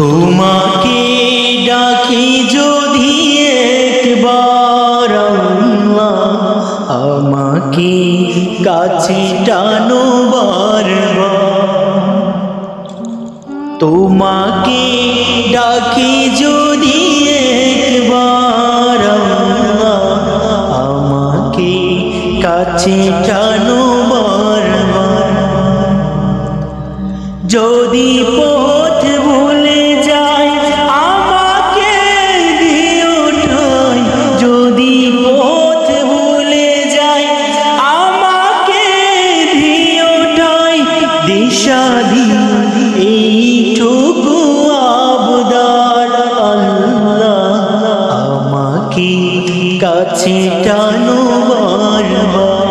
তোমাকে ডাকি যদি একবার আল্লাহ, আমাকে কাছে টানো বারবার। তোমাকে ডাকি যদি একবার আল্লাহ, আমাকে কাছে টানো বারবার। যদি পথ ভুলে যাই আমাকে দিও ঠাই, যদি পথ ভুলে যাই আমাকে দিও ঠাই। দিশা দিও এইটুকু আবদার আল্লাহ, আমাকে কাছে টানো বারবার।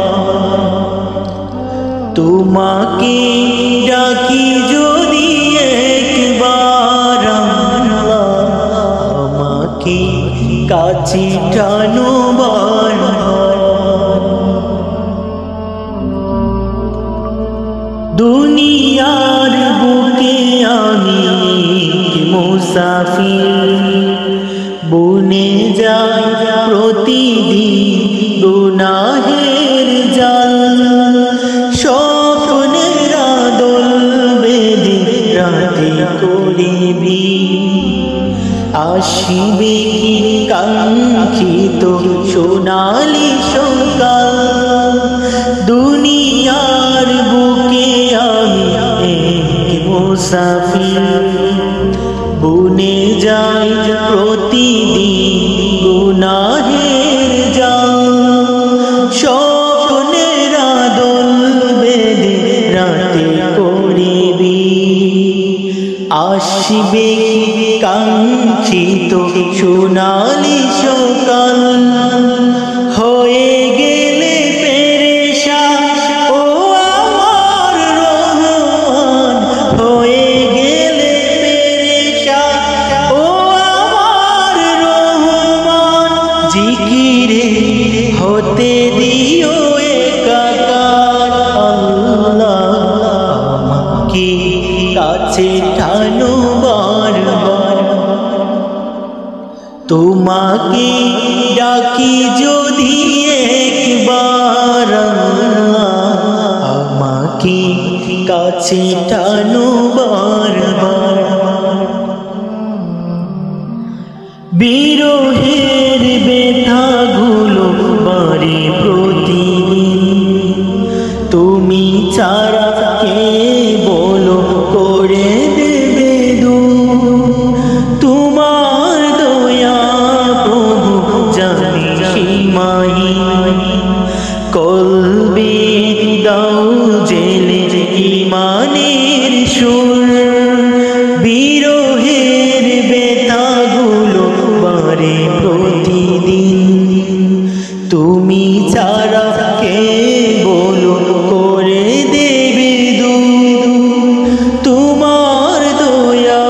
তোমাকে ডাকি যদি একবার আল্লাহ, আমাকে কাছে টানো বারবার। দুনিয়ার বুকে আমি মুসাফির, বনে যাই প্রতিদিন গুনাহের জাল। স্বপ্নের আদল বেঁধে রাতে করিবি, আসিবে কি কাঙ্ক্ষিত সোনালি সকাল। দুনিয়ার বুকে আমি মুসাফির, বনে যাই প্রতিদিন গুনাহের জাল। স্বপ্নের আদল বেঁধে রাতে করিবি, আসবে কাঙ্ক্ষিত সোনালি সকাল। হয়ে গেলে পেরেশান ও আমার রহমান, হয়ে গেলে পেরেশান ও আমার রহমান। জিকিরে হতে দিও একাকার আল্লাহ, আমাকে কাছে টানো বারবার। তোমাকে ডাকি যদি একবার আল্লাহ, আমাকে কাছে টানো বারবার। বিরহের ব্যথাগুলো বাড়ে প্রতিদিন, তুমি ছাড়া কে বলো করে দেবে দূর। তোমার দয়া প্রভু জানি সীমাহীন, কলবে দাও জেলে ইমানের সুর। বিরহের ব্যথাগুলো বাড়ে প্রতিদিন, তুমি ছাড়া কে বলো করে দেবে দূর। তোমার দয়া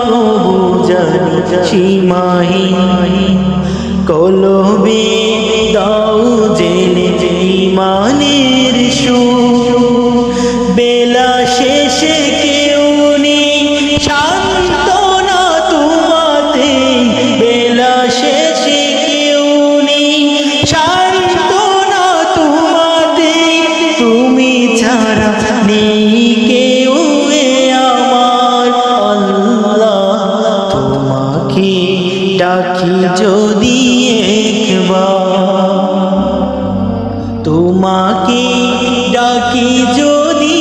প্রভু জানি সীমাহীন, কলবে দাও জেলে ইমানের সুর। বেলা শেষে কেউ নেই সান্ত্বনা তোমাতে, বেলা শেষে কেউ নেই সান্ত্বনা তোমাতে। তুমি ছাড়া নেই কেউ এ আমার আল্লাহ, তোমাকে ডাকি যদি একবার। তোমাকে ডাকি যদি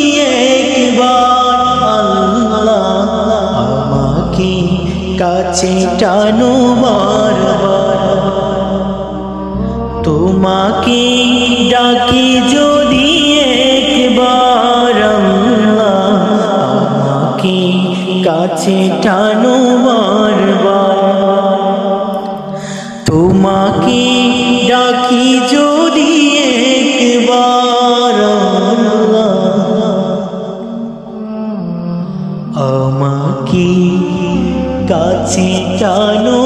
একবার আল্লাহ, আমাকে কাছে টানো বারবার। তোমাকে ডাকি যদি একবার আল্লাহ, আমাকে কাছে টানো বারবার। তোমাকে ডাকি যদি একবার আল্লাহ, আমাকে কাছে টানো